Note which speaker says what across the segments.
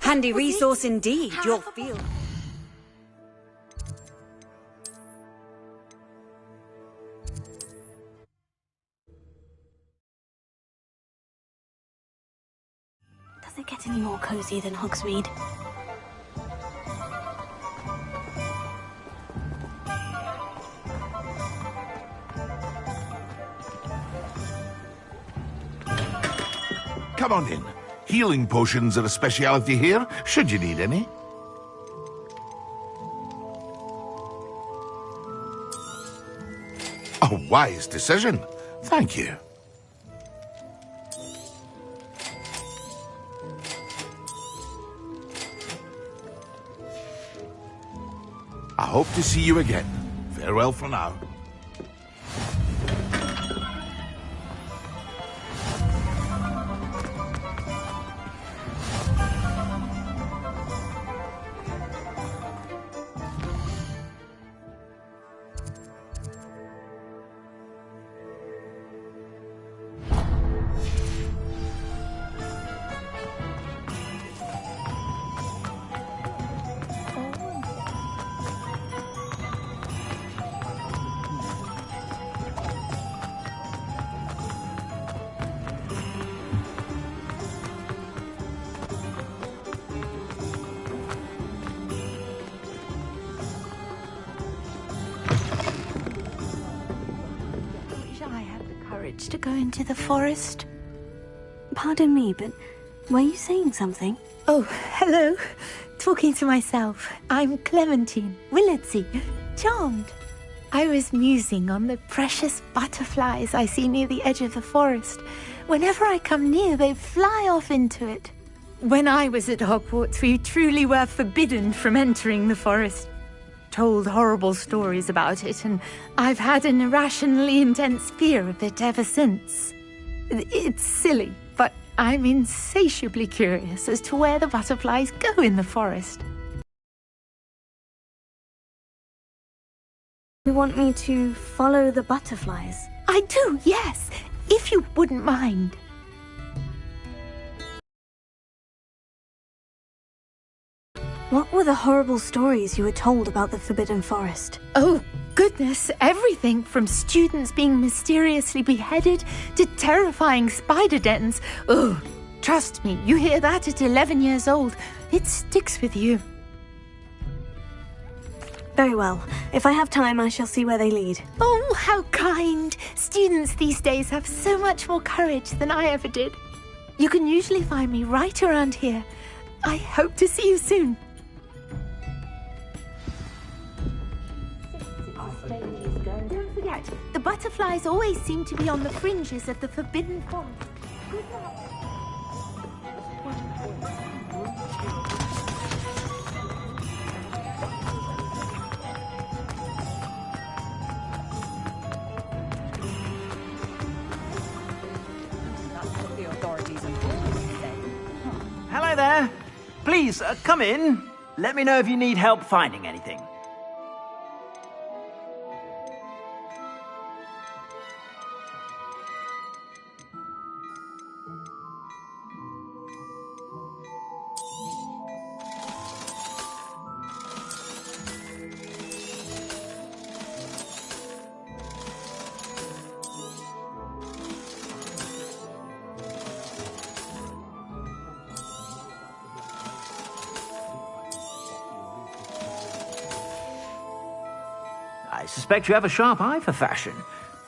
Speaker 1: Handy resource indeed, your field.
Speaker 2: Does it get any more cozy than Hogsmeade?
Speaker 3: Come on in. Healing potions are a speciality here, should you need any. A wise decision. Thank you. I hope to see you again. Farewell for now.
Speaker 2: To go into the forest? Pardon me, but were you saying something?
Speaker 4: Oh, hello. Talking to myself. I'm Clementine, Willardsey, charmed. I was musing on the precious butterflies I see near the edge of the forest. Whenever I come near, they fly off into it. When I was at Hogwarts, we truly were forbidden from entering the forest. Told horrible stories about it, and I've had an irrationally intense fear of it ever since. It's silly, but I'm insatiably curious as to where the butterflies go in the forest.
Speaker 2: You want me to follow the butterflies?
Speaker 4: I do, yes, if you wouldn't mind.
Speaker 2: What were the horrible stories you were told about the Forbidden Forest?
Speaker 4: Oh, goodness, everything from students being mysteriously beheaded to terrifying spider dens. Oh, trust me, you hear that at 11 years old, it sticks with you.
Speaker 2: Very well. If I have time, I shall see where they lead.
Speaker 4: Oh, how kind! Students these days have so much more courage than I ever did. You can usually find me right around here. I hope to see you soon. Don't forget, the butterflies always seem to be on the fringes of the Forbidden Forest. Good luck.
Speaker 5: Hello there. Please, come in. Let me know if you need help finding anything. I suspect you have a sharp eye for fashion.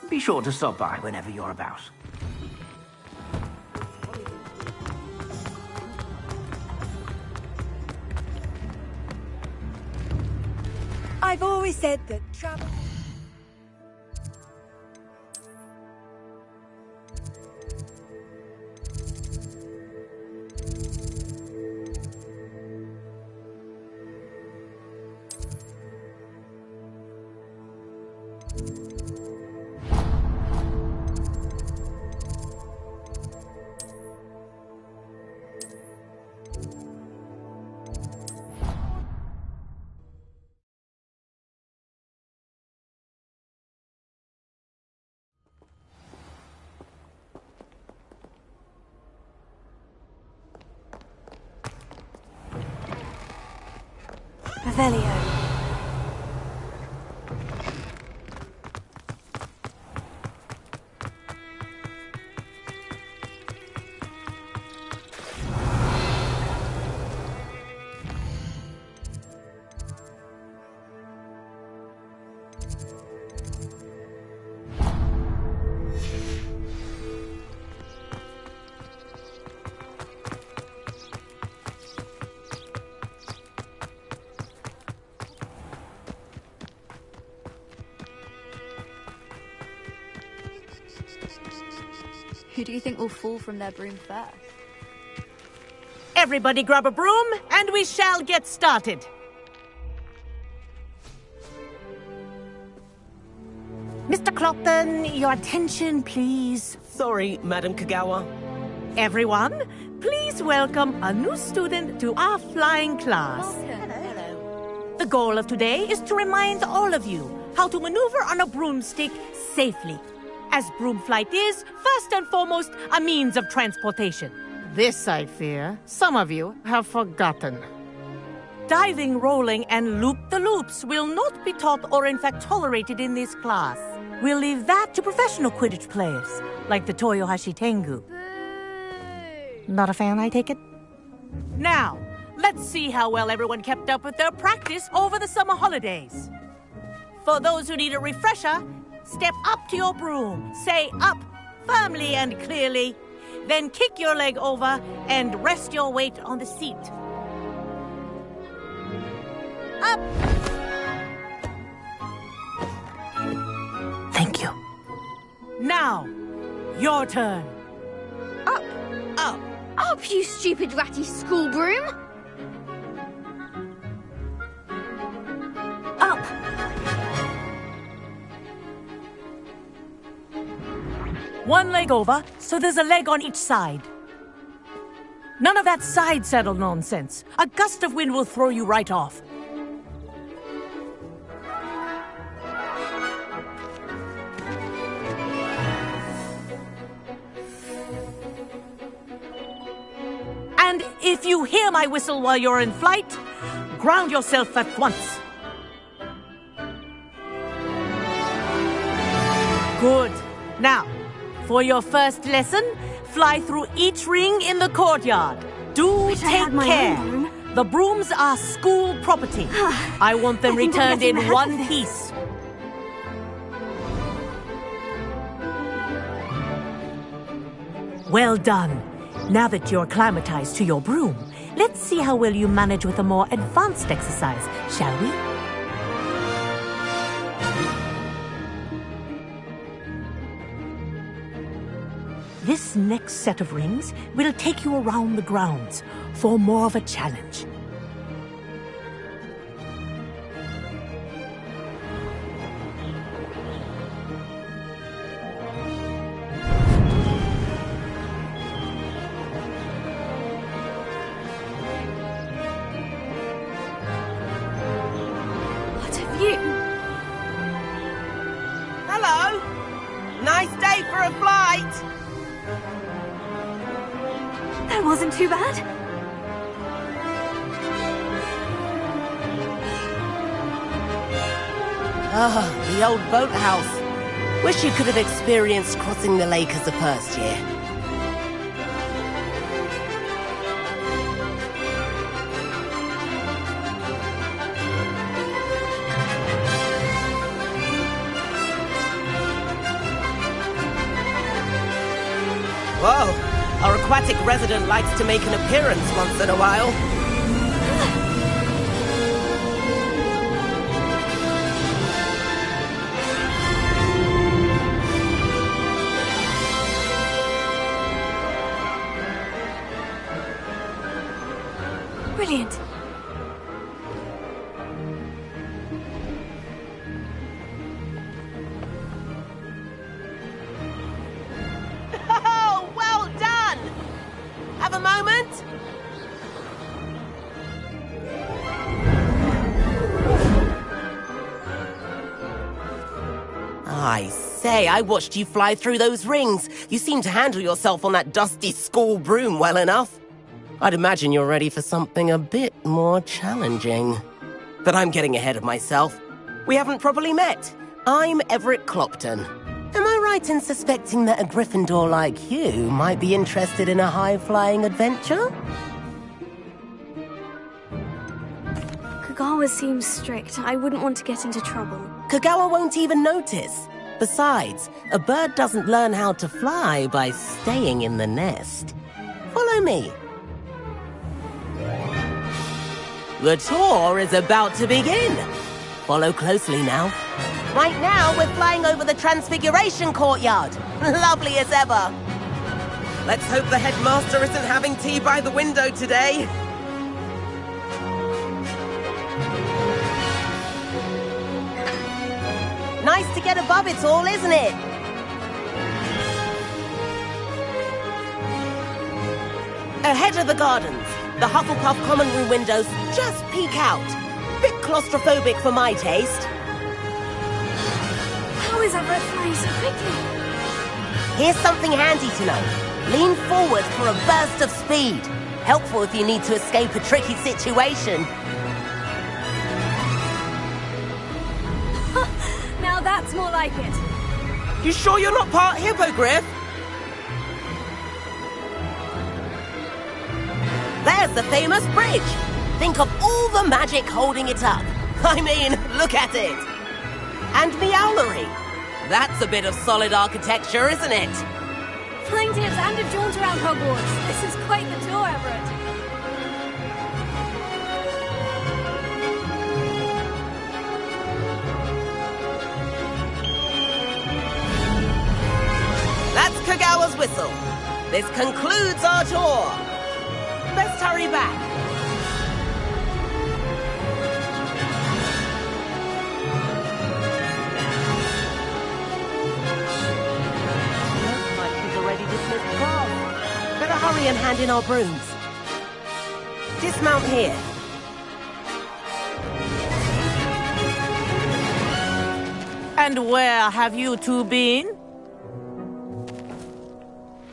Speaker 5: Be sure to stop by whenever you're about.
Speaker 1: I've always said that travel...
Speaker 2: Revelio.
Speaker 6: Who do you think will fall from their broom first?
Speaker 7: Everybody grab a broom, and we shall get started. Mr. Clopton, your attention, please.
Speaker 8: Sorry, Madam Kagawa.
Speaker 7: Everyone, please welcome a new student to our flying class.
Speaker 6: Hello.
Speaker 7: The goal of today is to remind all of you how to maneuver on a broomstick safely, as broom flight is, first and foremost, a means of transportation. This, I fear, some of you have forgotten. Diving, rolling, and loop-the-loops will not be taught or in fact tolerated in this class. We'll leave that to professional Quidditch players, like the Toyohashi Tengu. Not a fan, I take it? Now, let's see how well everyone kept up with their practice over the summer holidays. For those who need a refresher, step up to your broom, say up firmly and clearly, then kick your leg over and rest your weight on the seat. Up! Thank you. Now, your turn.
Speaker 6: Up!
Speaker 7: Up!
Speaker 6: Up, you stupid ratty school broom!
Speaker 2: Up!
Speaker 7: One leg over, so there's a leg on each side. None of that side saddle nonsense. A gust of wind will throw you right off. And if you hear my whistle while you're in flight, ground yourself at once. Good. Now, for your first lesson, fly through each ring in the courtyard. Do
Speaker 2: Wish I
Speaker 7: take
Speaker 2: had my
Speaker 7: care.
Speaker 2: own broom.
Speaker 7: The brooms are school property. I want them
Speaker 2: I think I'm
Speaker 7: returned
Speaker 2: getting
Speaker 7: in
Speaker 2: the hang
Speaker 7: one
Speaker 2: of this.
Speaker 7: piece. Well done. Now that you're acclimatized to your broom, let's see how well you manage with a more advanced exercise, shall we? This next set of rings will take you around the grounds for more of a challenge.
Speaker 6: What a view!
Speaker 8: Hello! Nice day for a flight!
Speaker 2: That wasn't too bad.
Speaker 8: Ah, the old boathouse. Wish you could have experienced crossing the lake as a first year. Whoa, our aquatic resident likes to make an appearance once in a while.
Speaker 2: Brilliant.
Speaker 8: Oh, well done! Have a moment? I say, I watched you fly through those rings. You seem to handle yourself on that dusty school broom well enough. I'd imagine you're ready for something a bit more challenging. But I'm getting ahead of myself. We haven't properly met. I'm Everett Clopton. Am I right in suspecting that a Gryffindor like you might be interested in a high-flying adventure?
Speaker 2: Kagawa seems strict. I wouldn't want to get into trouble.
Speaker 8: Kagawa won't even notice. Besides, a bird doesn't learn how to fly by staying in the nest. Follow me. The tour is about to begin. Follow closely now. Right now, we're flying over the Transfiguration Courtyard. Lovely as ever. Let's hope the headmaster isn't having tea by the window today. Nice to get above it all, isn't it? Ahead of the gardens, the Hufflepuff common room windows just peek out. Bit claustrophobic for my taste.
Speaker 2: How is Everett flying so quickly?
Speaker 8: Here's something handy to know. Lean forward for a burst of speed. Helpful if you need to escape a tricky situation.
Speaker 2: Now that's more like it.
Speaker 8: You sure you're not part Hippogriff? There's the famous bridge. Think of all the magic holding it up. I mean, look at it. And Meowlery. That's a bit of solid architecture, isn't it?
Speaker 2: Flying tips and a jaunt around Hogwarts. This is quite the tour, Everett.
Speaker 8: That's Kagawa's whistle. This concludes our tour. Let's hurry back. Looks like she's already dismissed class. Better hurry and hand in our brooms. Dismount here.
Speaker 7: And where have you two been?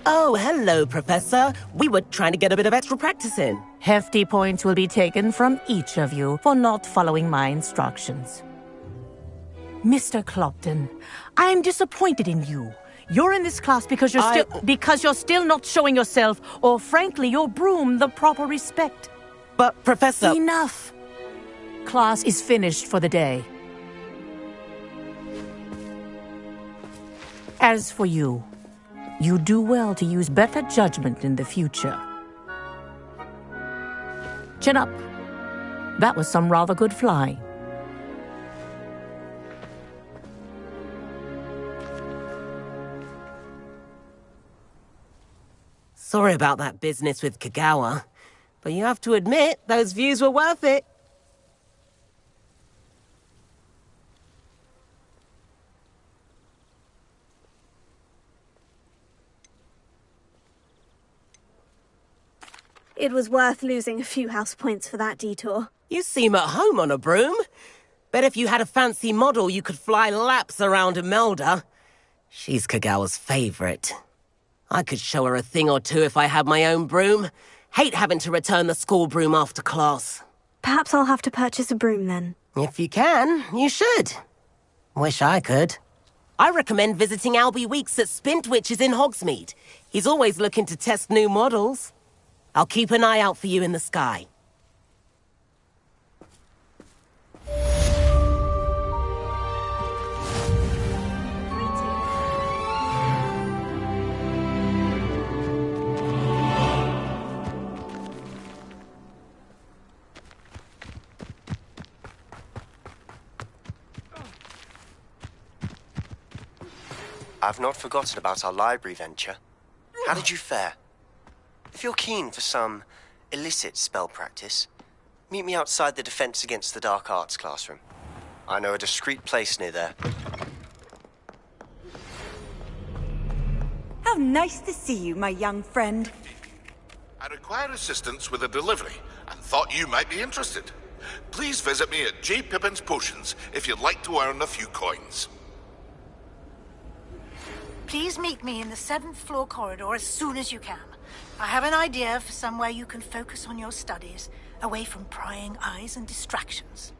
Speaker 8: Oh, hello, Professor. We were trying to get a bit of extra practice in.
Speaker 7: Hefty points will be taken from each of you for not following my instructions. Mr. Clopton, I'm disappointed in you. You're in this class because you're still not showing yourself, or frankly, your broom the proper respect.
Speaker 8: But, Professor...
Speaker 7: Enough. Class is finished for the day. As for you, you do well to use better judgment in the future. Chin up. That was some rather good flying.
Speaker 8: Sorry about that business with Kagawa, but you have to admit, those views were worth it.
Speaker 2: It was worth losing a few house points for that detour.
Speaker 8: You seem at home on a broom. Bet if you had a fancy model, you could fly laps around Imelda. She's Kagawa's favorite. I could show her a thing or two if I had my own broom. Hate having to return the school broom after class.
Speaker 2: Perhaps I'll have to purchase a broom then.
Speaker 8: If you can, you should. Wish I could. I recommend visiting Albie Weeks at Spintwitches in Hogsmeade. He's always looking to test new models. I'll keep an eye out for you in the sky.
Speaker 9: I've not forgotten about our library venture. How did you fare? If you're keen for some illicit spell practice, meet me outside the Defense Against the Dark Arts classroom. I know a discreet place near there.
Speaker 1: How nice to see you, my young friend.
Speaker 3: I require assistance with a delivery and thought you might be interested. Please visit me at J. Pippin's Potions if you'd like to earn a few coins.
Speaker 10: Please meet me in the 7th floor corridor as soon as you can. I have an idea for somewhere you can focus on your studies, away from prying eyes and distractions.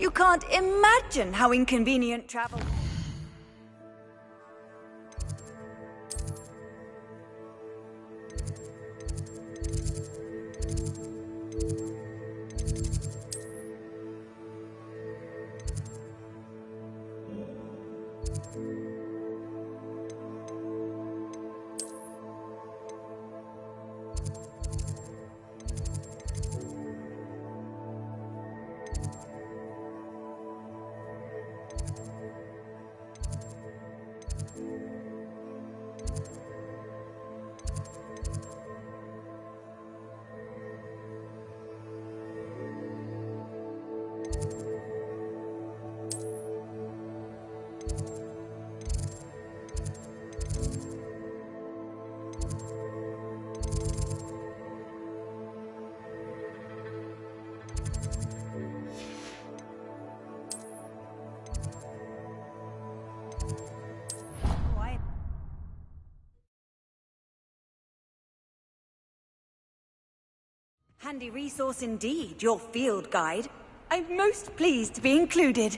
Speaker 1: You can't imagine how inconvenient travel... Handy resource indeed, your field guide. I'm most pleased to be included.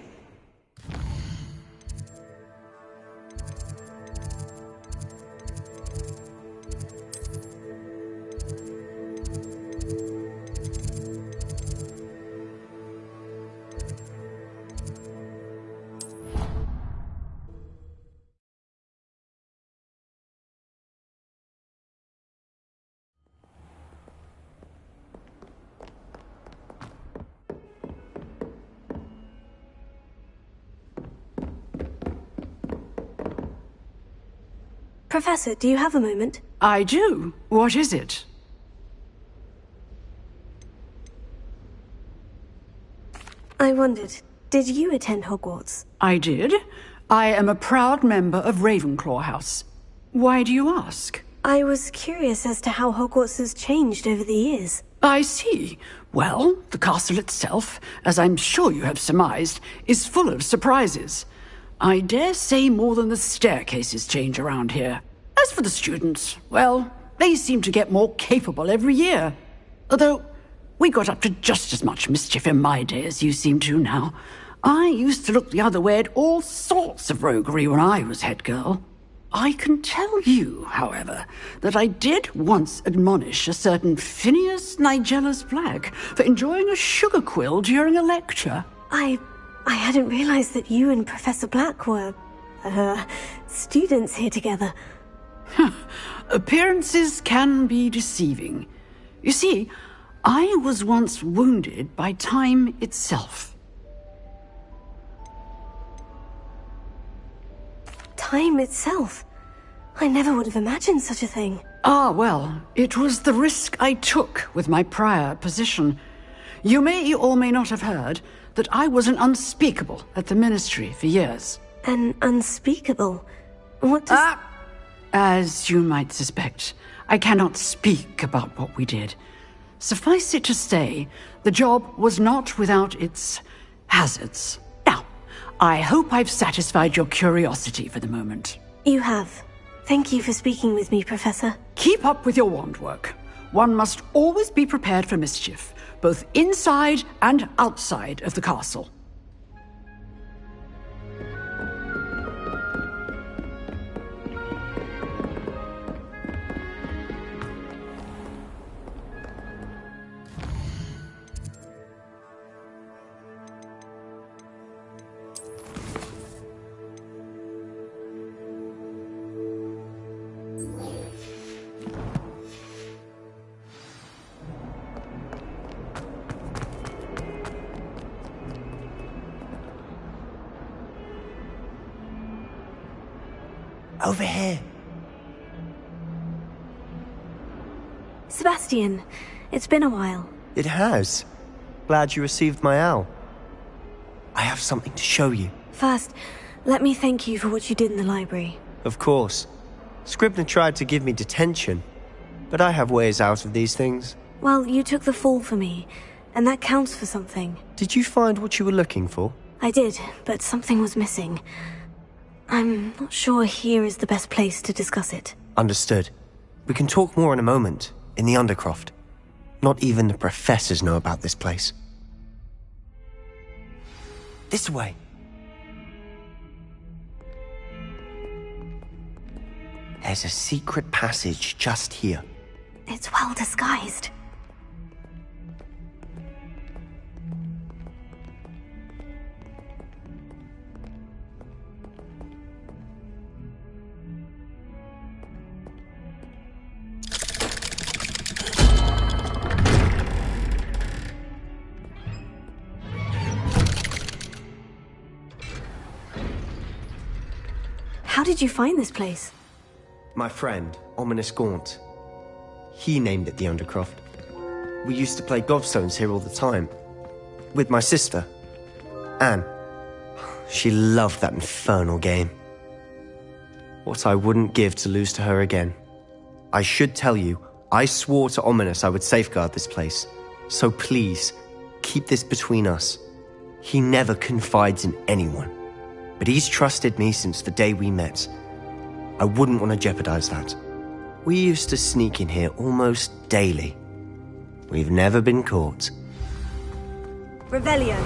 Speaker 2: Professor, do you have a moment?
Speaker 11: I do. What is it?
Speaker 2: I wondered, did you attend Hogwarts?
Speaker 11: I did. I am a proud member of Ravenclaw House. Why do you ask?
Speaker 2: I was curious as to how Hogwarts has changed over the years.
Speaker 11: I see. Well, the castle itself, as I'm sure you have surmised, is full of surprises. I dare say more than the staircases change around here. As for the students, well, they seem to get more capable every year. Although, we got up to just as much mischief in my day as you seem to now. I used to look the other way at all sorts of roguery when I was head girl. I can tell you, however, that I did once admonish a certain Phineas Nigellus Black for enjoying a sugar quill during a lecture.
Speaker 2: I hadn't realized that you and Professor Black were, students here together.
Speaker 11: Appearances can be deceiving. You see, I was once wounded by time itself.
Speaker 2: Time itself? I never would have imagined such a thing.
Speaker 11: Ah, well, it was the risk I took with my prior position. You may or may not have heard that I was an unspeakable at the Ministry for years.
Speaker 2: An unspeakable? What does...
Speaker 11: As you might suspect, I cannot speak about what we did. Suffice it to say, the job was not without its hazards. Now, I hope I've satisfied your curiosity for the moment.
Speaker 2: You have. Thank you for speaking with me, Professor.
Speaker 11: Keep up with your wand work. One must always be prepared for mischief, both inside and outside of the castle.
Speaker 9: Over here.
Speaker 2: Sebastian, it's been a while.
Speaker 9: It has. Glad you received my owl. I have something to show you.
Speaker 2: First, let me thank you for what you did in the library.
Speaker 9: Of course. Scribner tried to give me detention, but I have ways out of these things.
Speaker 2: Well, you took the fall for me, and that counts for something.
Speaker 9: Did you find what you were looking for?
Speaker 2: I did, but something was missing. I'm not sure here is the best place to discuss it.
Speaker 9: Understood. We can talk more in a moment, in the Undercroft. Not even the professors know about this place. This way. There's a secret passage just here.
Speaker 2: It's well disguised. How did you find this place?
Speaker 9: My friend, Ominous Gaunt. He named it the Undercroft. We used to play gobstones here all the time. With my sister, Anne. She loved that infernal game. What I wouldn't give to lose to her again. I should tell you, I swore to Ominous I would safeguard this place. So please, keep this between us. He never confides in anyone. But he's trusted me since the day we met. I wouldn't want to jeopardize that. We used to sneak in here almost daily. We've never been caught.
Speaker 2: Revelio.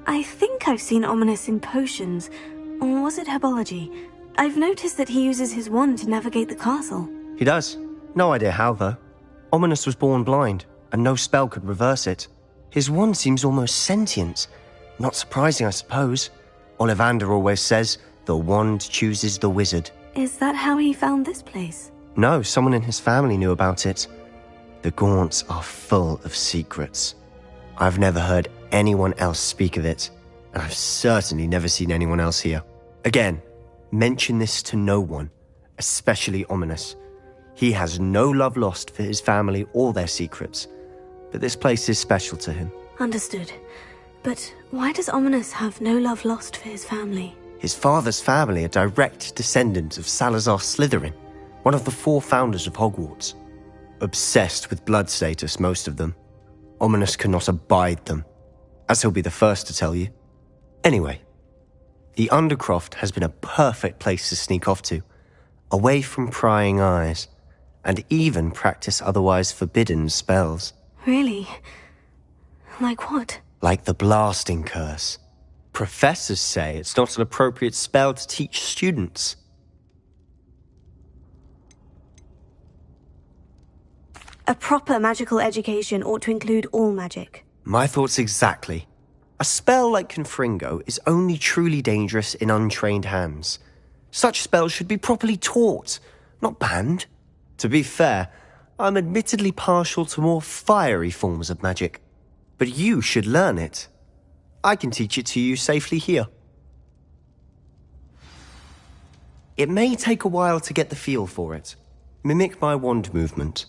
Speaker 2: I think I've seen Ominous in potions, or was it herbology? I've noticed that he uses his wand to navigate the castle.
Speaker 9: He does. No idea how, though. Ominous was born blind, and no spell could reverse it. His wand seems almost sentient. Not surprising, I suppose. Ollivander always says, the wand chooses the wizard.
Speaker 2: Is that how he found this place?
Speaker 9: No, someone in his family knew about it. The Gaunts are full of secrets. I've never heard anyone else speak of it, and I've certainly never seen anyone else here. Again, mention this to no one, especially Ominous. He has no love lost for his family or their secrets, but this place is special to him.
Speaker 2: Understood. But why does Ominous have no love lost for his family?
Speaker 9: His father's family are direct descendants of Salazar Slytherin, one of the 4 founders of Hogwarts. Obsessed with blood status, most of them. Ominous cannot abide them, as he'll be the first to tell you. Anyway, the Undercroft has been a perfect place to sneak off to, away from prying eyes, and even practice otherwise forbidden spells.
Speaker 2: Really? Like what?
Speaker 9: Like the blasting curse. Professors say it's not an appropriate spell to teach students.
Speaker 2: A proper magical education ought to include all magic.
Speaker 9: My thoughts exactly. A spell like Confringo is only truly dangerous in untrained hands. Such spells should be properly taught, not banned. To be fair, I'm admittedly partial to more fiery forms of magic. But you should learn it. I can teach it to you safely here. It may take a while to get the feel for it. Mimic my wand movement.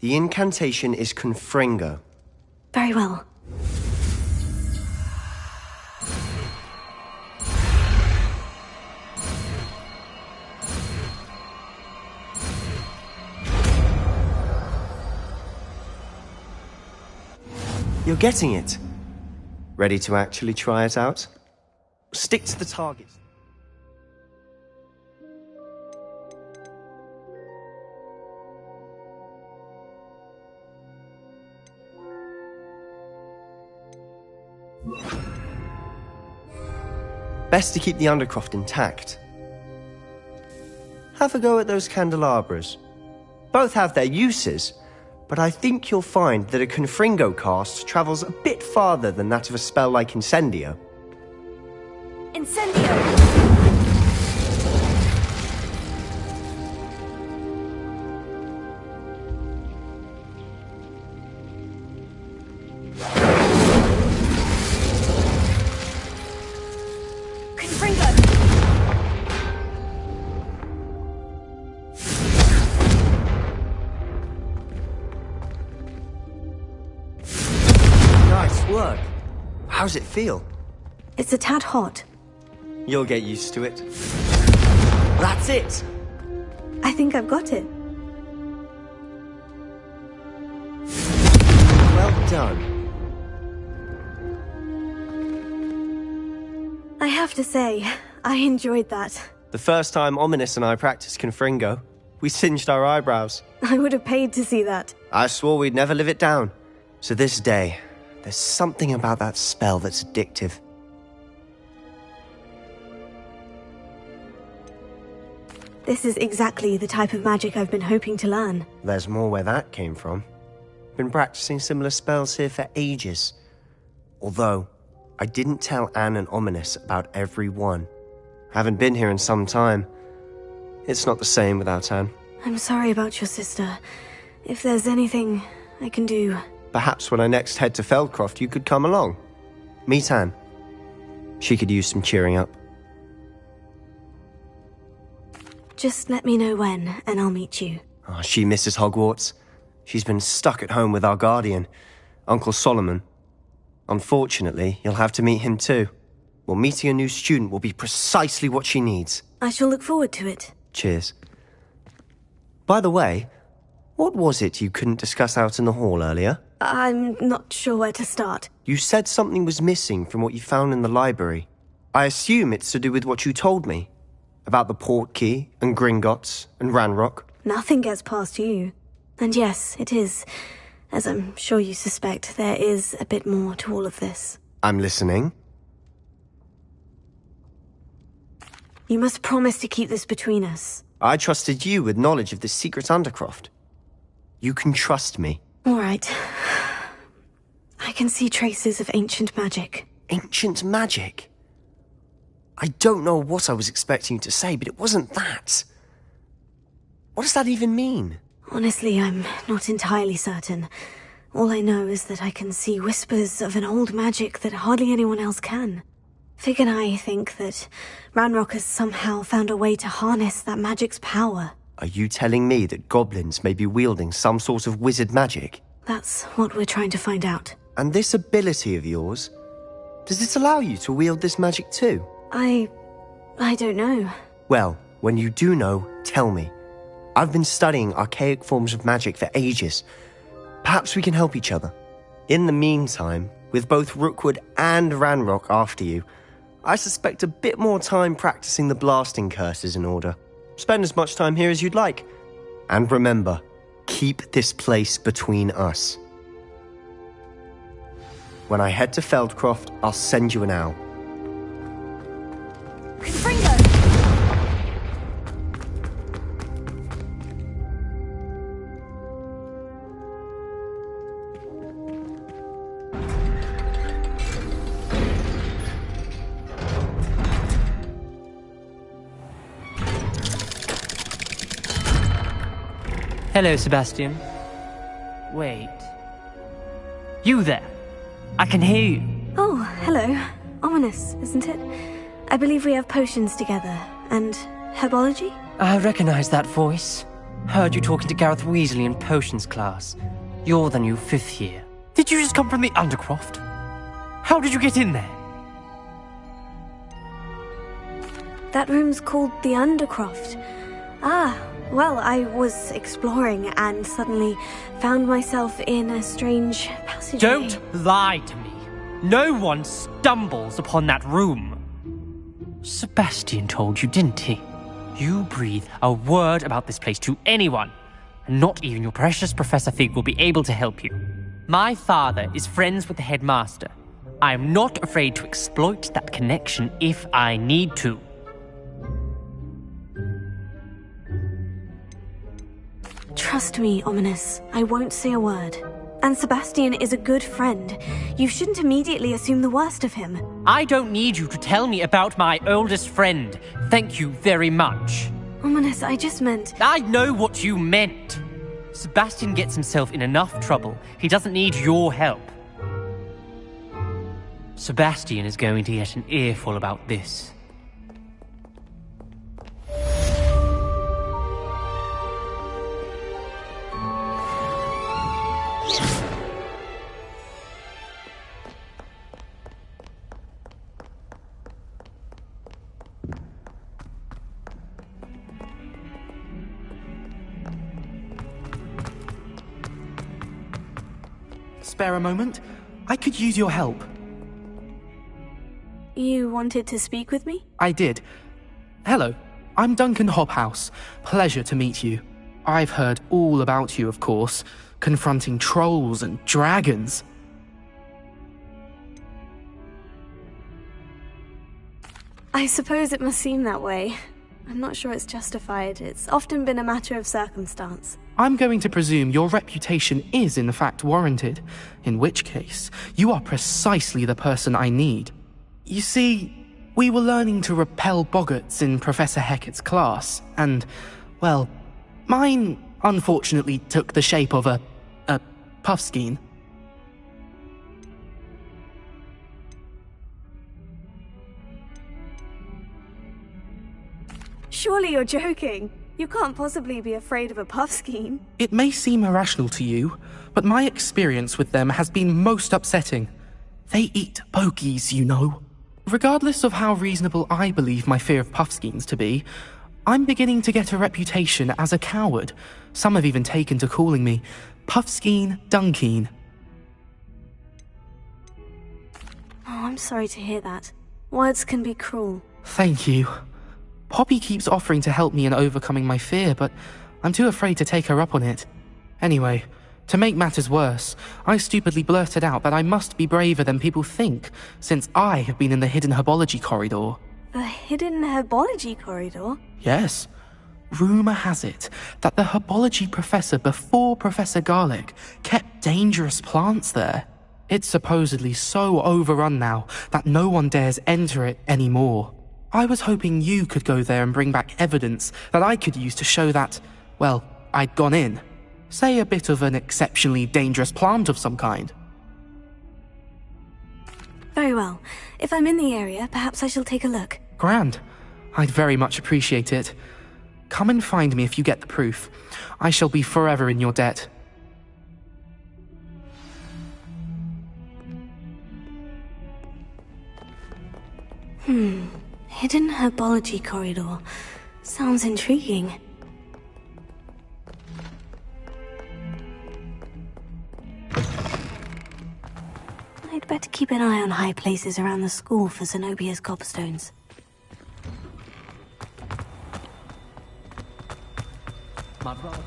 Speaker 9: The incantation is Confringo.
Speaker 2: Very well.
Speaker 9: You're getting it. Ready to actually try it out? Stick to the target. Best to keep the Undercroft intact. Have a go at those candelabras. Both have their uses, but I think you'll find that a Confringo cast travels a bit farther than that of a spell like Incendio.
Speaker 2: Incendio!
Speaker 9: Work. How's it feel?
Speaker 2: It's a tad hot.
Speaker 9: You'll get used to it. That's it!
Speaker 2: I think I've got it.
Speaker 9: done.
Speaker 2: I have to say, I enjoyed that.
Speaker 9: The first time Ominous and I practiced Confringo, we singed our eyebrows.
Speaker 2: I would have paid to see that.
Speaker 9: I swore we'd never live it down. So this day, there's something about that spell that's addictive.
Speaker 2: This is exactly the type of magic I've been hoping to learn.
Speaker 9: There's more where that came from. Been practicing similar spells here for ages. Although, I didn't tell Anne and Ominous about every one. Haven't been here in some time. It's not the same without Anne.
Speaker 2: I'm sorry about your sister. If there's anything I can do...
Speaker 9: Perhaps when I next head to Feldcroft, you could come along. Meet Anne. She could use some cheering up.
Speaker 2: Just let me know when, and I'll meet you.
Speaker 9: Oh, she misses Hogwarts. She's been stuck at home with our guardian, Uncle Solomon. Unfortunately, you'll have to meet him too. Well, meeting a new student will be precisely what she needs.
Speaker 2: I shall look forward to it.
Speaker 9: Cheers. By the way, what was it you couldn't discuss out in the hall earlier?
Speaker 2: I'm not sure where to start.
Speaker 9: You said something was missing from what you found in the library. I assume it's to do with what you told me. About the Portkey, and Gringotts, and Ranrock.
Speaker 2: Nothing gets past you. And yes, it is. As I'm sure you suspect, there is a bit more to all of this.
Speaker 9: I'm listening.
Speaker 2: You must promise to keep this between us.
Speaker 9: I trusted you with knowledge of this secret Undercroft. You can trust me.
Speaker 2: All right. I can see traces of ancient magic.
Speaker 9: Ancient magic? I don't know what I was expecting you to say, but it wasn't that. What does that even mean?
Speaker 2: Honestly, I'm not entirely certain. All I know is that I can see whispers of an old magic that hardly anyone else can. Fig and I think that Ranrock has somehow found a way to harness that magic's power.
Speaker 9: Are you telling me that goblins may be wielding some sort of wizard magic?
Speaker 2: That's what we're trying to find out.
Speaker 9: And this ability of yours, does it allow you to wield this magic too?
Speaker 2: I don't know.
Speaker 9: Well, when you do know, tell me. I've been studying archaic forms of magic for ages. Perhaps we can help each other. In the meantime, with both Rookwood and Ranrock after you, I suspect a bit more time practicing the blasting curse is in order. Spend as much time here as you'd like. And remember, keep this place between us. When I head to Feldcroft, I'll send you an owl.
Speaker 6: Confringo!
Speaker 12: Hello, Sebastian. Wait. You there? I can hear you.
Speaker 2: Oh, hello. Ominous, isn't it? I believe we have potions together. And herbology?
Speaker 12: I recognize that voice. Heard you talking to Gareth Weasley in potions class. You're the new 5th year. Did you just come from the Undercroft? How did you get in there?
Speaker 2: That room's called the Undercroft. Ah, well, I was exploring and suddenly found myself in a strange passageway.
Speaker 12: Don't lie to me. No one stumbles upon that room. Sebastian told you, didn't he? You breathe a word about this place to anyone, and not even your precious Professor Fig will be able to help you. My father is friends with the headmaster. I am not afraid to exploit that connection if I need to.
Speaker 2: Trust me, Ominous. I won't say a word. And Sebastian is a good friend. You shouldn't immediately assume the worst of him.
Speaker 12: I don't need you to tell me about my oldest friend. Thank you very much.
Speaker 2: Ominous, I just meant...
Speaker 12: I know what you meant. Sebastian gets himself in enough trouble. He doesn't need your help. Sebastian is going to get an earful about this.
Speaker 13: spare a moment? I could use your help.
Speaker 2: You wanted to speak with me?
Speaker 13: I did. Hello, I'm Duncan Hobhouse. Pleasure to meet you. I've heard all about you, of course, confronting trolls and dragons.
Speaker 2: I suppose it must seem that way. I'm not sure it's justified. It's often been a matter of circumstance.
Speaker 13: I'm going to presume your reputation is in fact warranted, in which case, you are precisely the person I need. You see, we were learning to repel boggarts in Professor Hecat's class, and, well, mine unfortunately took the shape of a puffskein.
Speaker 2: Surely you're joking. You can't possibly be afraid of a puffskein.
Speaker 13: It may seem irrational to you, but my experience with them has been most upsetting. They eat bogies, you know. Regardless of how reasonable I believe my fear of puffskeins to be, I'm beginning to get a reputation as a coward. Some have even taken to calling me Puffskeen Dunkeen.
Speaker 2: Oh, I'm sorry to hear that. Words can be cruel.
Speaker 13: Thank you. Poppy keeps offering to help me in overcoming my fear, but I'm too afraid to take her up on it. Anyway, to make matters worse, I stupidly blurted out that I must be braver than people think, since I have been in the hidden herbology corridor.
Speaker 2: The hidden herbology corridor?
Speaker 13: Yes. Rumour has it that the herbology professor before Professor Garlic kept dangerous plants there. It's supposedly so overrun now that no one dares enter it anymore. I was hoping you could go there and bring back evidence that I could use to show that, well, I'd gone in. Say a bit of an exceptionally dangerous plant of some kind.
Speaker 2: Very well. If I'm in the area, perhaps I shall take a look.
Speaker 13: Grand. I'd very much appreciate it. Come and find me if you get the proof. I shall be forever in your debt.
Speaker 2: Hidden herbology corridor. Sounds intriguing. I'd better keep an eye on high places around the school for Zenobia's cobblstones.
Speaker 5: My brother.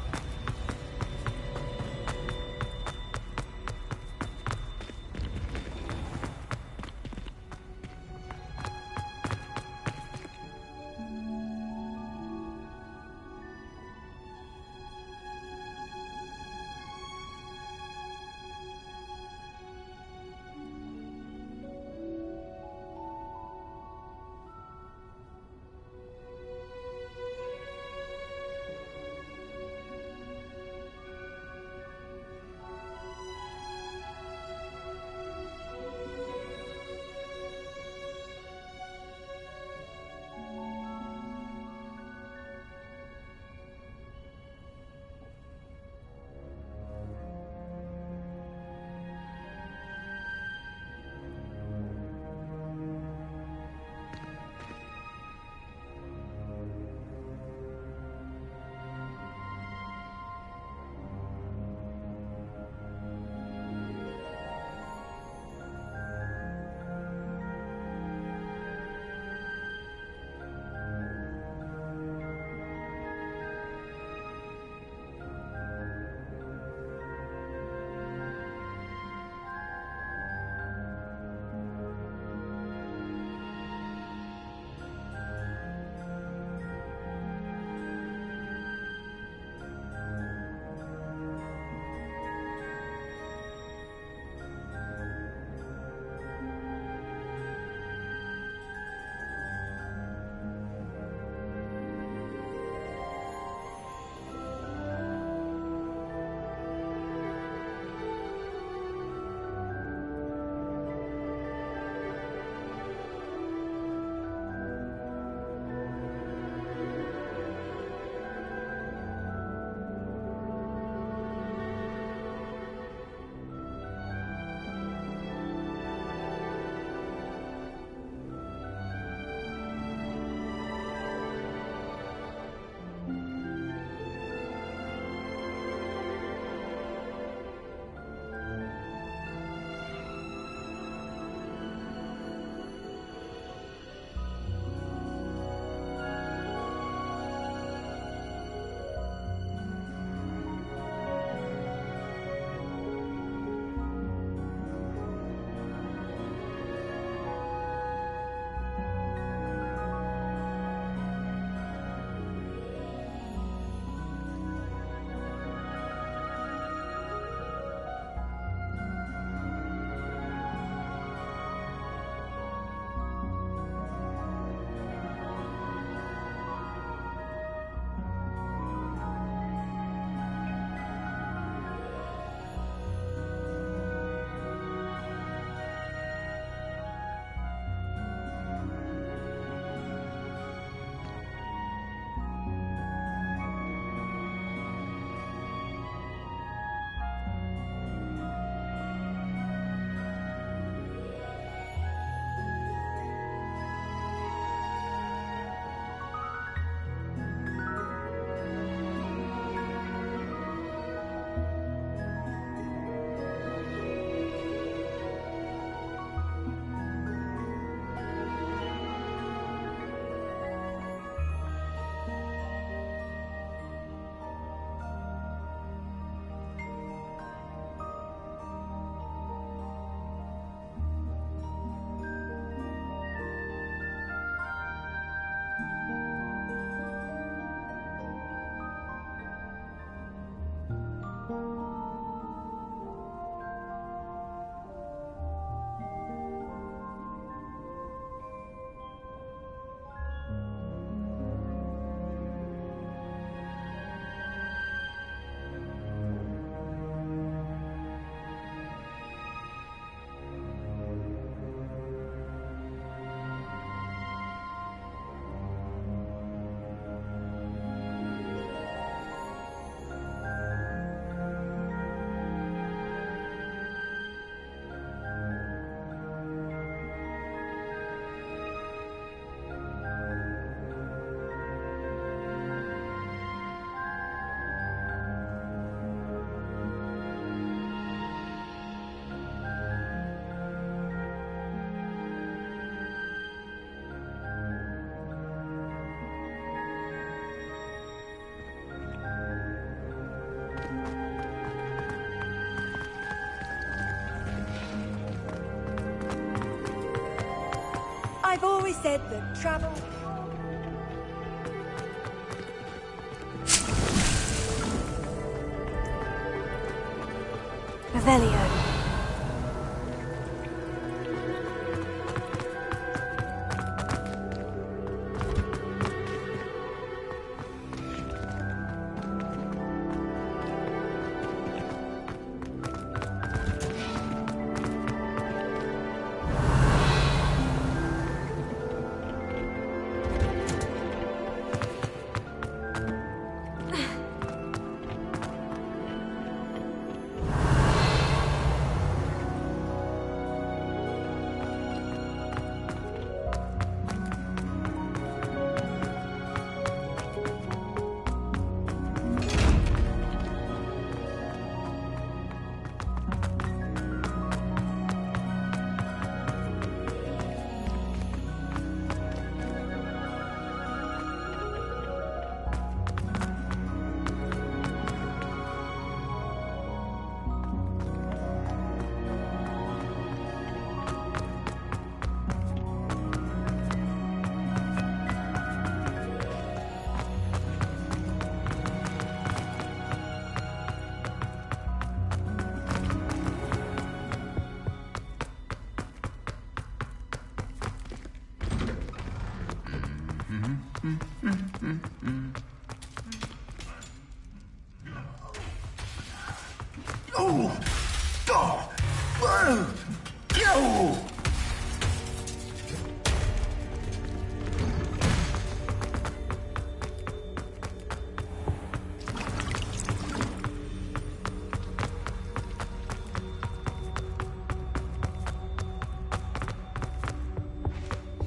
Speaker 1: I've always said that travel...
Speaker 2: Revelio.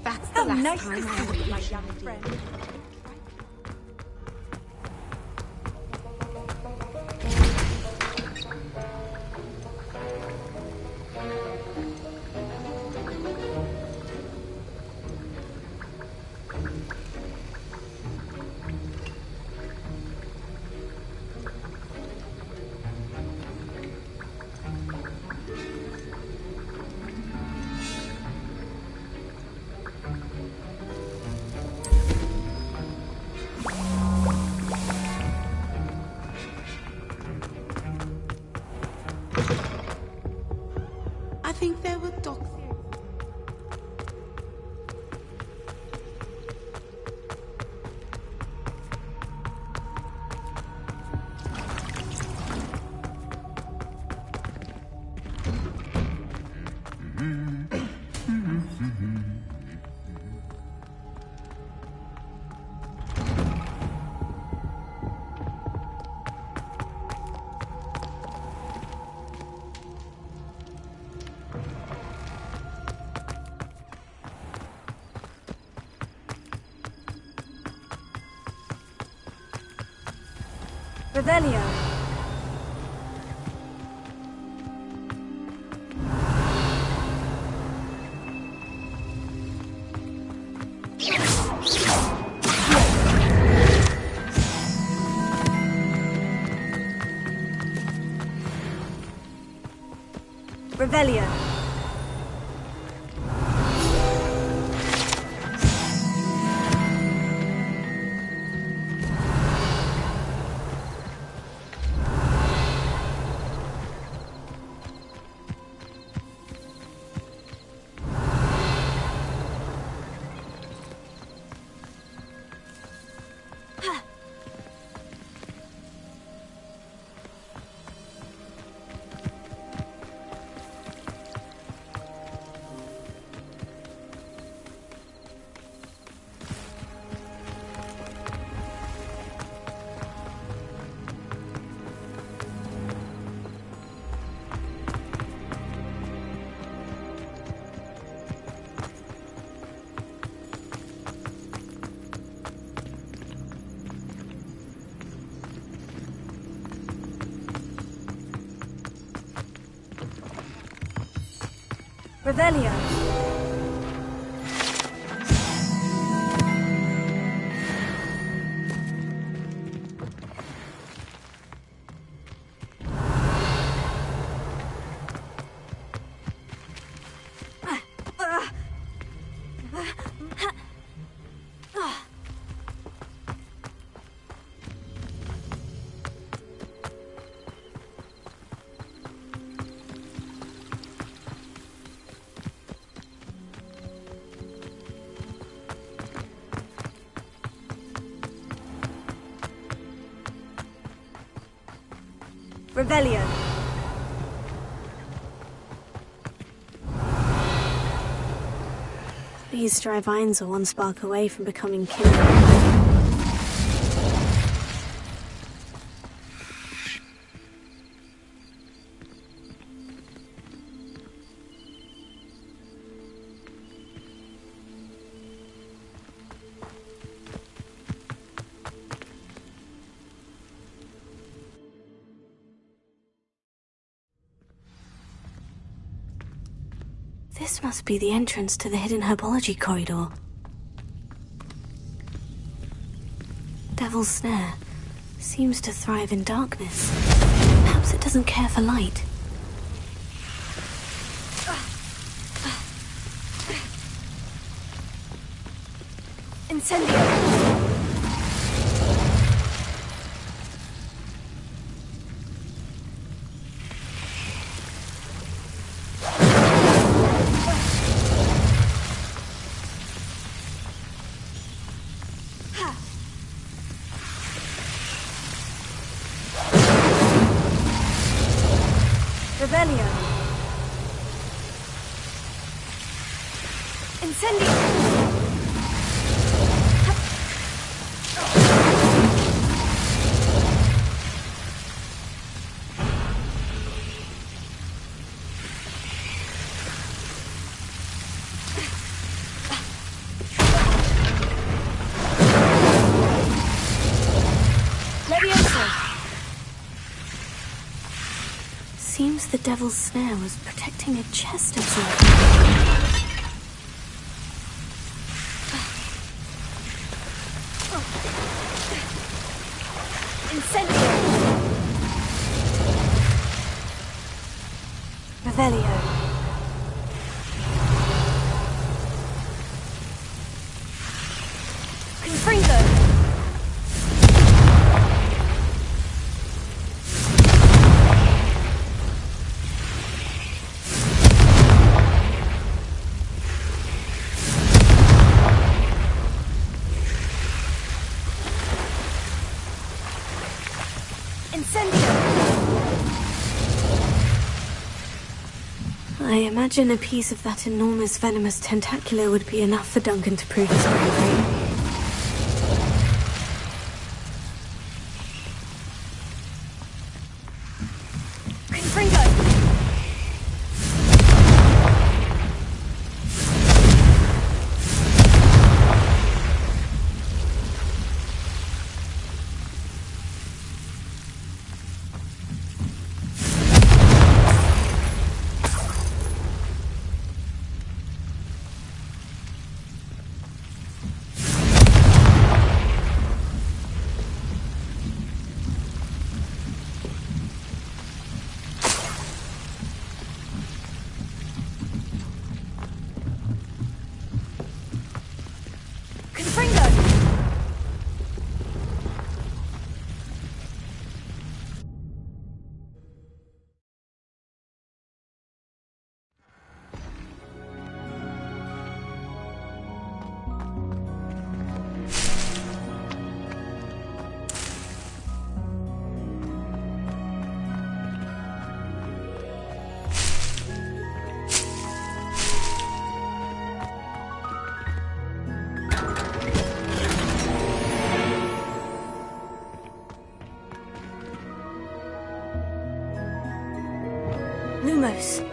Speaker 6: That's the last
Speaker 1: nice
Speaker 6: time
Speaker 1: to
Speaker 6: I
Speaker 1: see
Speaker 6: would
Speaker 1: you,
Speaker 6: be
Speaker 1: my young friend.
Speaker 14: I think there were dogs.
Speaker 2: Revelio. Revelio. Revelio. Revelio. These dry vines are one spark away from becoming kindled. This must be the entrance to the hidden herbology corridor. Devil's Snare seems to thrive in darkness. Perhaps it doesn't care for light. Incendio! Revelio. Incendio. Seems the Devil's Snare was protecting a chest of something. Incendio! Revelio. Confringo! I imagine a piece of that enormous venomous tentacular would be enough for Duncan to prove his bravery. Lumos.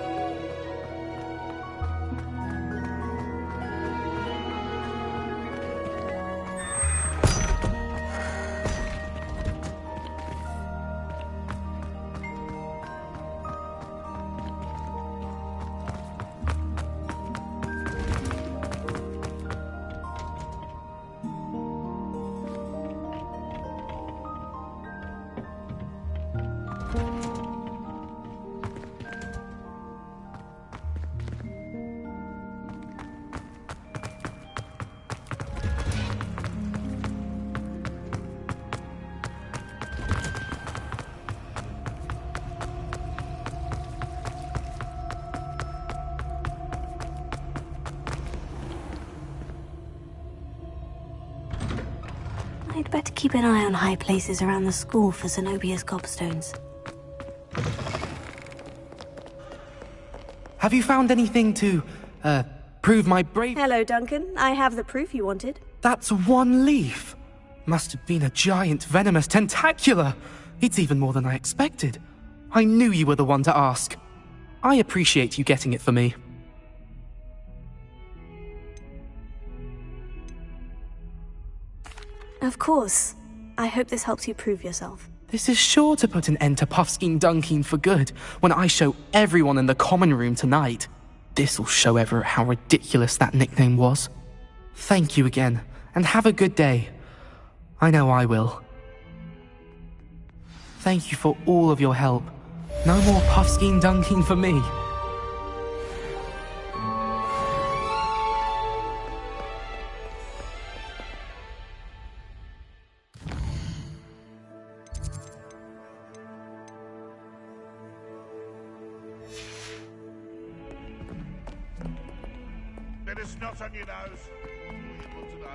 Speaker 2: I'd better keep an eye on high places around the school for Zenobia's gobstones.
Speaker 13: Have you found anything to, prove my brave—
Speaker 2: Hello, Duncan. I have the proof you wanted.
Speaker 13: That's one leaf. Must have been a giant venomous tentacula. It's even more than I expected. I knew you were the one to ask. I appreciate you getting it for me.
Speaker 2: Of course. I hope this helps you prove yourself.
Speaker 13: This is sure to put an end to Puffskein Dunkeen for good when I show everyone in the common room tonight. This'll show Everett how ridiculous that nickname was. Thank you again, and have a good day. I know I will. Thank you for all of your help. No more Puffskein Dunkeen for me.
Speaker 3: Bit of snot on your nose. You want to know?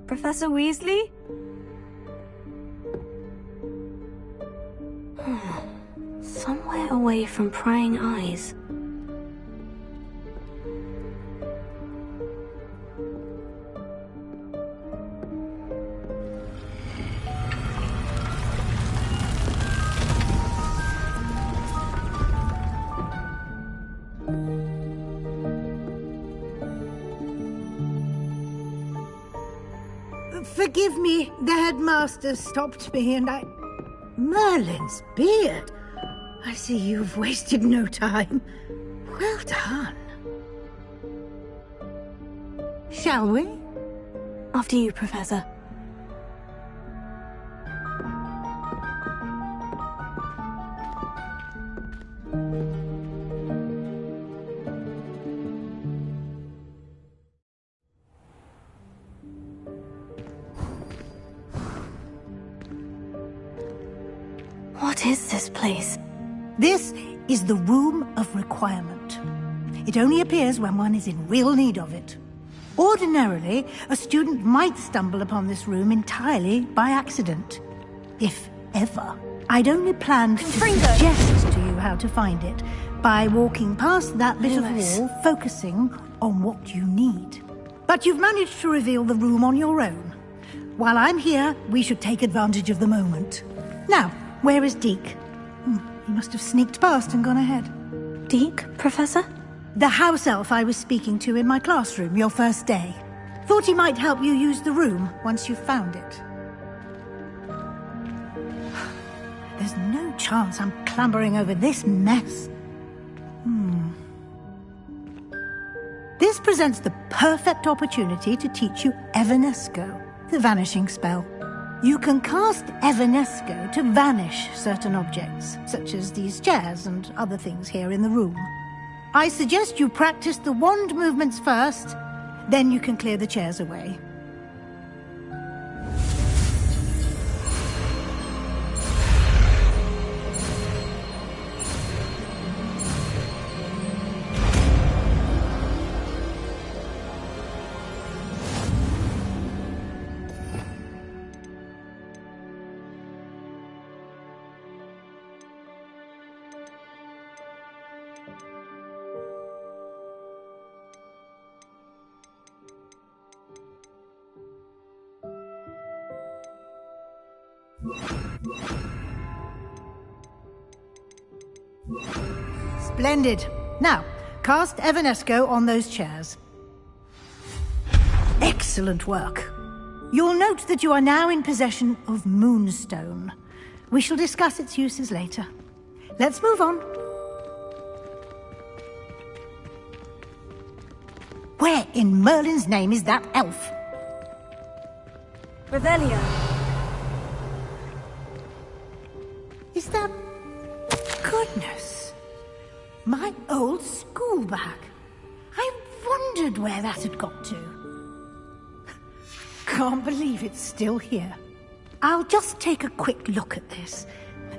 Speaker 2: Professor Weasley? Somewhere away from prying eyes.
Speaker 10: Forgive me, the headmaster stopped me and I... Merlin's beard! I see you've wasted no time. Well done. Shall we?
Speaker 2: After you, Professor. What is this place?
Speaker 10: This is the Room of Requirement. It only appears when one is in real need of it. Ordinarily, a student might stumble upon this room entirely by accident. If ever. I'd only planned to suggest to you how to find it by walking past that bit of wall, focusing on what you need. But you've managed to reveal the room on your own. While I'm here, we should take advantage of the moment. Now, where is Deke? He must have sneaked past and gone ahead.
Speaker 2: Deke, Professor?
Speaker 10: The house elf I was speaking to in my classroom your first day. Thought he might help you use the room once you found it. There's no chance I'm clambering over this mess. This presents the perfect opportunity to teach you Evanesco, the vanishing spell. You can cast Evanesco to vanish certain objects, such as these chairs and other things here in the room. I suggest you practice the wand movements first, then you can clear the chairs away. Splendid. Now, cast Evanesco on those chairs. Excellent work. You'll note that you are now in possession of Moonstone. We shall discuss its uses later. Let's move on. Where in Merlin's name is that elf?
Speaker 2: Revelio.
Speaker 10: Is that... Goodness. My old school bag. I wondered where that had got to. Can't believe it's still here. I'll just take a quick look at this.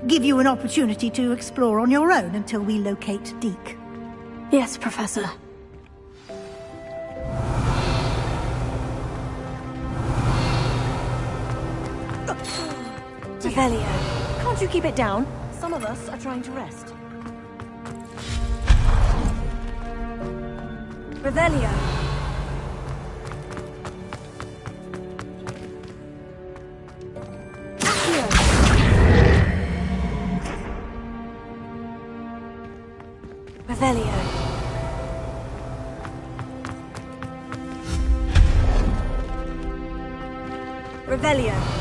Speaker 10: Give you an opportunity to explore on your own until we locate Deke.
Speaker 2: Yes, Professor. Revelio.
Speaker 7: Can't you keep it down? Some of us are trying to rest.
Speaker 2: Revelio. Revelio. Revelio.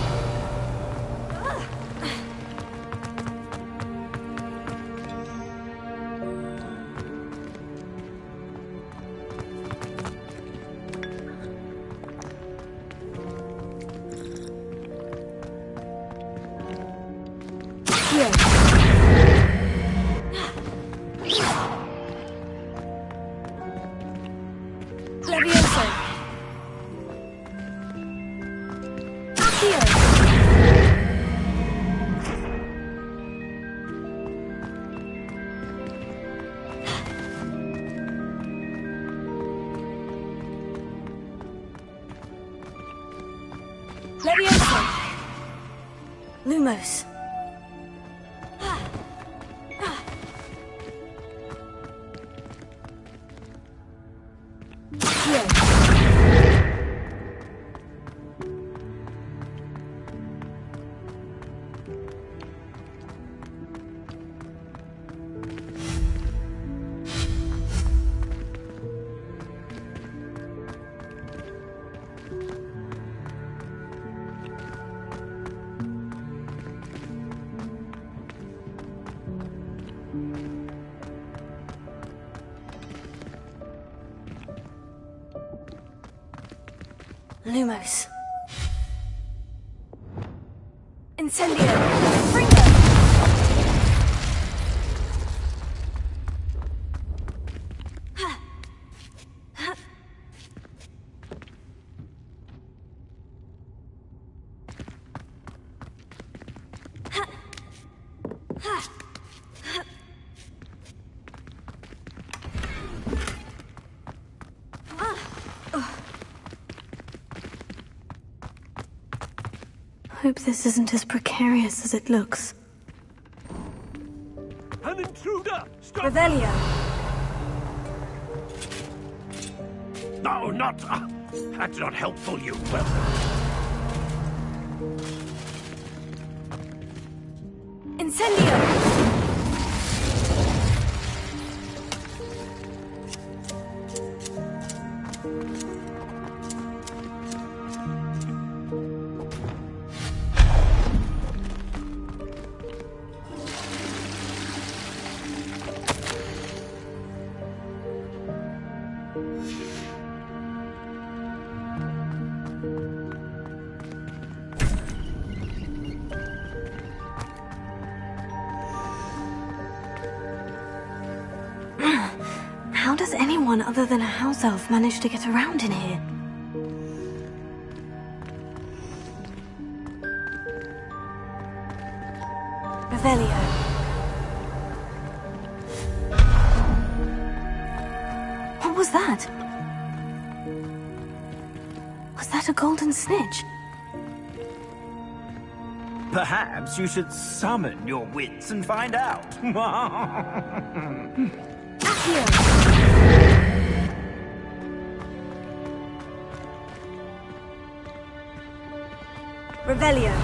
Speaker 2: Lumos. Lumos. Incendio! Bring them! Hope this isn't as precarious as it looks.
Speaker 15: An intruder! Stop!
Speaker 2: Revelio.
Speaker 15: No, not... that's not helpful, you... Well...
Speaker 2: Incendio! How does anyone other than a house elf manage to get around in here? Revelio. What was that? Was that a golden snitch?
Speaker 16: Perhaps you should summon your wits and find out.
Speaker 2: Revelio.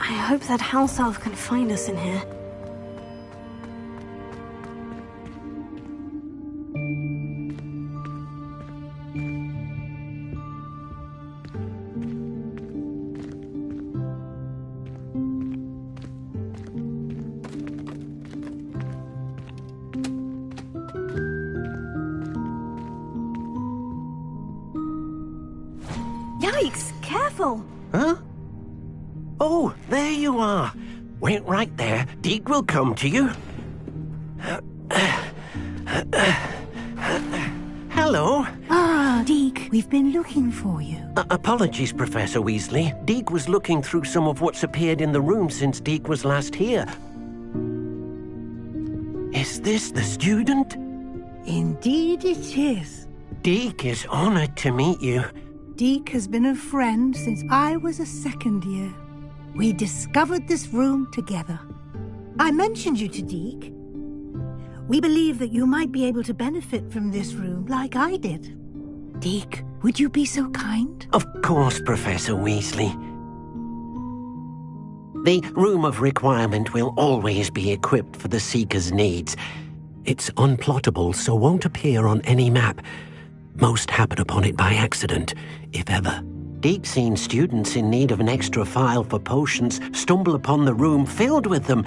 Speaker 2: I hope that house elf can find us in here. Yikes! Careful!
Speaker 15: Huh? Oh, there you are. Wait right there. Deke will come to you. Hello.
Speaker 10: Ah, Deke, we've been looking for you.
Speaker 15: Apologies, Professor Weasley. Deke was looking through some of what's appeared in the room since Deke was last here. Is this the student?
Speaker 10: Indeed it is.
Speaker 15: Deke is honored to meet you.
Speaker 10: Deke has been a friend since I was a second year. We discovered this room together. I mentioned you to Deke. We believe that you might be able to benefit from this room like I did. Deke, would you be so kind?
Speaker 15: Of course, Professor Weasley. The Room of Requirement will always be equipped for the Seeker's needs. It's unplottable, so won't appear on any map. Most happen upon it by accident, if ever. Deke's seen students in need of an extra file for potions stumble upon the room filled with them.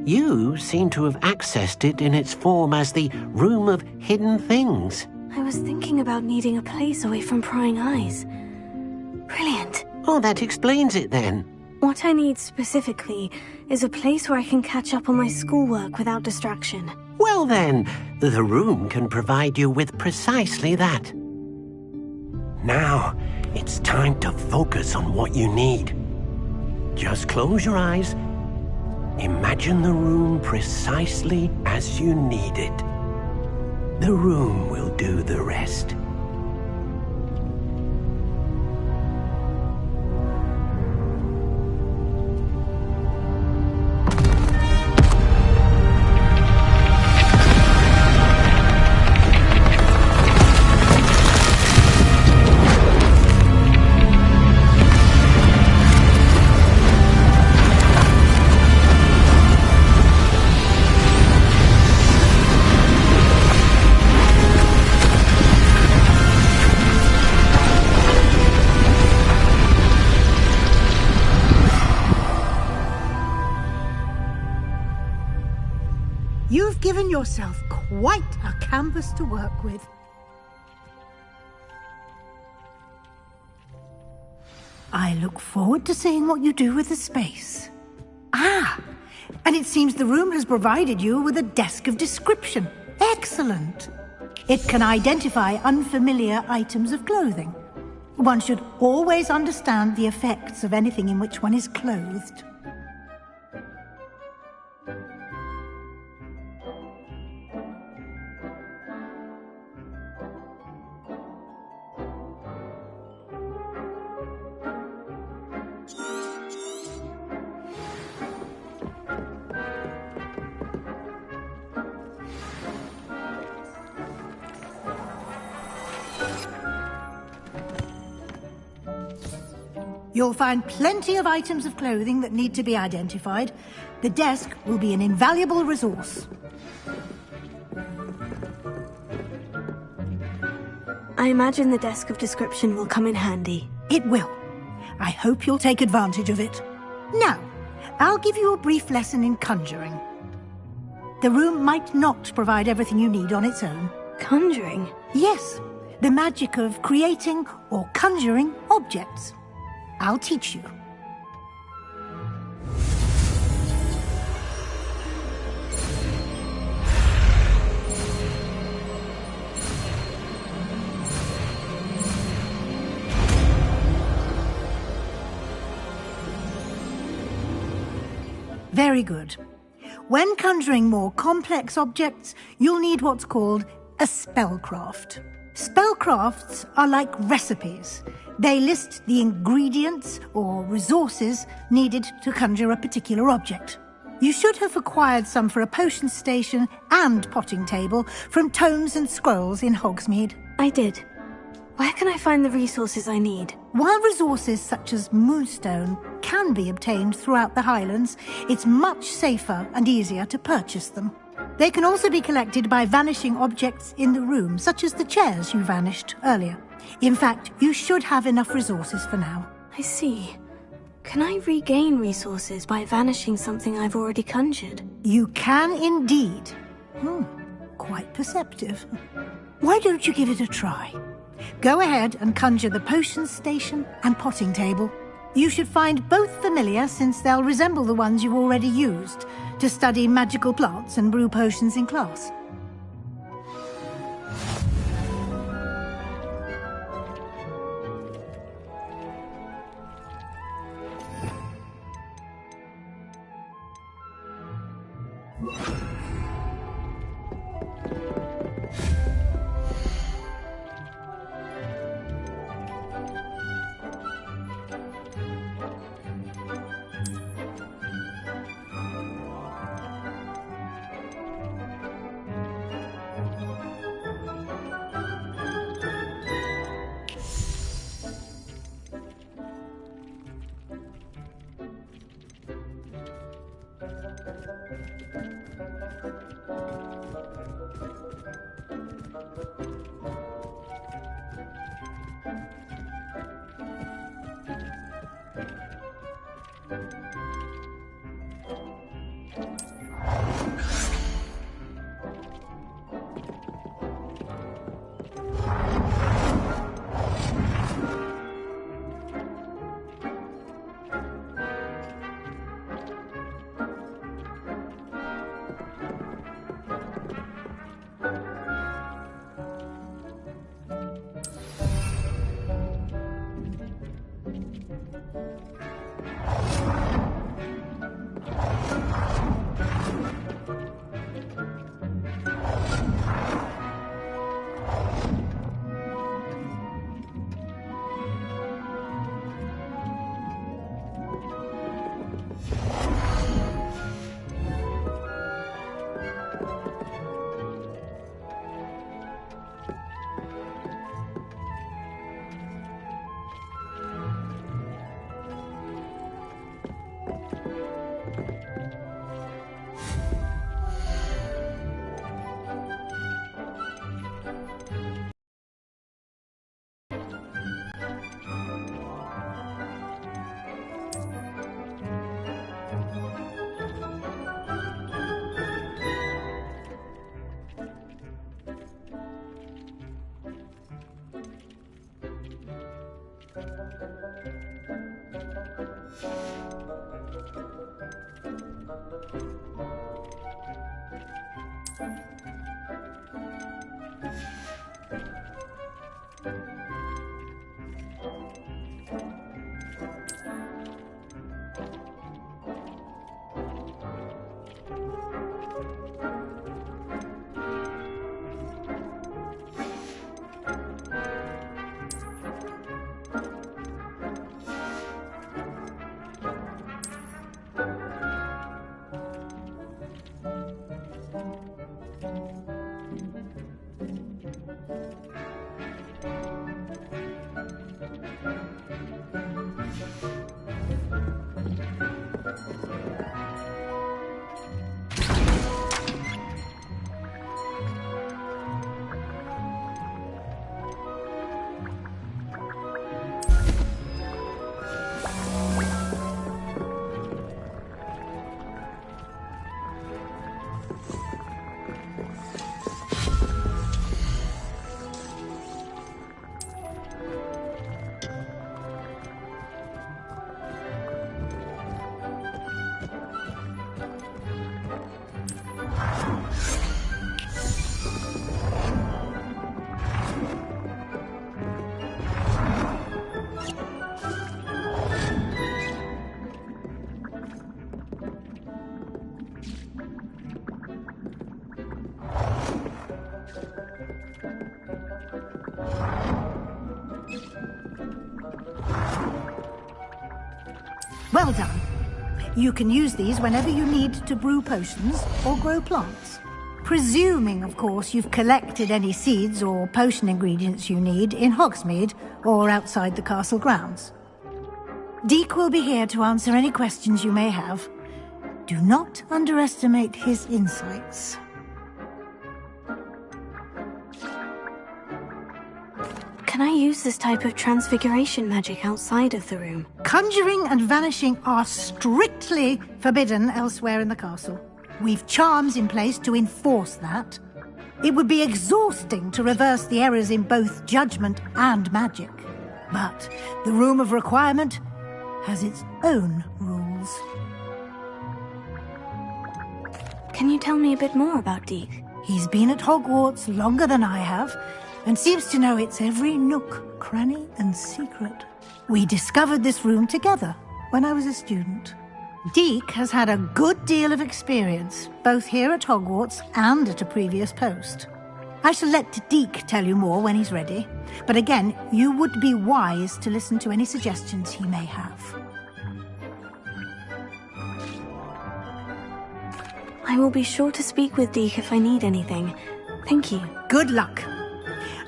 Speaker 15: You seem to have accessed it in its form as the Room of Hidden Things.
Speaker 2: I was thinking about needing a place away from prying eyes. Brilliant.
Speaker 15: Oh, that explains it then.
Speaker 2: What I need specifically is a place where I can catch up on my schoolwork without distraction.
Speaker 15: Well then, the room can provide you with precisely that. Now, it's time to focus on what you need. Just close your eyes. Imagine the room precisely as you need it. The room will do the rest.
Speaker 10: You've given yourself quite a canvas to work with. I look forward to seeing what you do with the space. Ah, and it seems the room has provided you with a desk of description. Excellent. It can identify unfamiliar items of clothing. One should always understand the effects of anything in which one is clothed. You'll find plenty of items of clothing that need to be identified. The desk will be an invaluable resource.
Speaker 2: I imagine the desk of description will come in handy.
Speaker 10: It will. I hope you'll take advantage of it. Now, I'll give you a brief lesson in conjuring. The room might not provide everything you need on its own.
Speaker 2: Conjuring?
Speaker 10: Yes, the magic of creating or conjuring objects. I'll teach you. Very good. When conjuring more complex objects, you'll need what's called a spellcraft. Spellcrafts are like recipes. They list the ingredients or resources needed to conjure a particular object. You should have acquired some for a potion station and potting table from tomes and scrolls in Hogsmeade.
Speaker 2: I did. Where can I find the resources I need?
Speaker 10: While resources such as moonstone can be obtained throughout the Highlands, it's much safer and easier to purchase them. They can also be collected by vanishing objects in the room, such as the chairs you vanished earlier. In fact, you should have enough resources for now.
Speaker 2: I see. Can I regain resources by vanishing something I've already conjured?
Speaker 10: You can indeed. Quite perceptive. Why don't you give it a try? Go ahead and conjure the potion station and potting table. You should find both familiar, since they'll resemble the ones you've already used to study magical plants and brew potions in class. Well done. You can use these whenever you need to brew potions or grow plants. Presuming, of course, you've collected any seeds or potion ingredients you need in Hogsmeade or outside the castle grounds. Deek will be here to answer any questions you may have. Do not underestimate his insights.
Speaker 2: Can I use this type of transfiguration magic outside of the room?
Speaker 10: Conjuring and vanishing are strictly forbidden elsewhere in the castle. We've charms in place to enforce that. It would be exhausting to reverse the errors in both judgment and magic. But the Room of Requirement has its own rules.
Speaker 2: Can you tell me a bit more about Deek?
Speaker 10: He's been at Hogwarts longer than I have, and seems to know its every nook, cranny, and secret. We discovered this room together when I was a student. Deek has had a good deal of experience, both here at Hogwarts and at a previous post. I shall let Deek tell you more when he's ready, but again, you would be wise to listen to any suggestions he may have.
Speaker 2: I will be sure to speak with Deek if I need anything. Thank you.
Speaker 10: Good luck.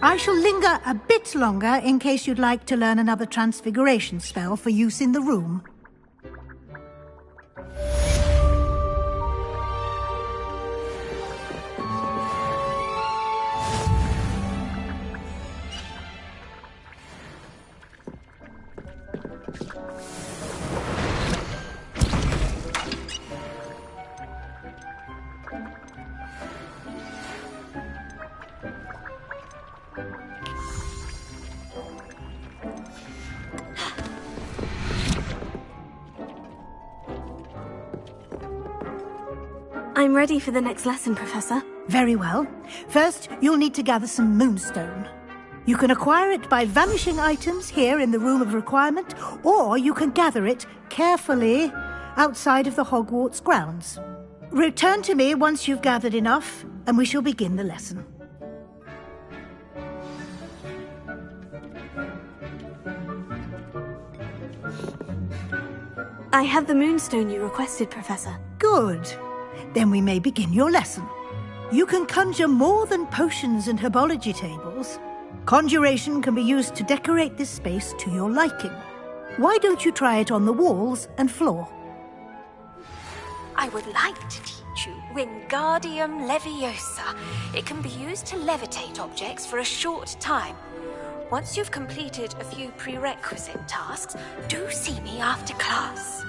Speaker 10: I shall linger a bit longer in case you'd like to learn another transfiguration spell for use in the room.
Speaker 2: I'm ready for the next lesson, Professor.
Speaker 10: Very well. First, you'll need to gather some moonstone. You can acquire it by vanishing items here in the Room of Requirement, or you can gather it carefully outside of the Hogwarts grounds. Return to me once you've gathered enough, and we shall begin the lesson.
Speaker 2: I have the moonstone you requested, Professor.
Speaker 10: Good. Then we may begin your lesson. You can conjure more than potions and herbology tables. Conjuration can be used to decorate this space to your liking. Why don't you try it on the walls and floor?
Speaker 17: I would like to teach you Wingardium Leviosa. It can be used to levitate objects for a short time. Once you've completed a few prerequisite tasks, do see me after class.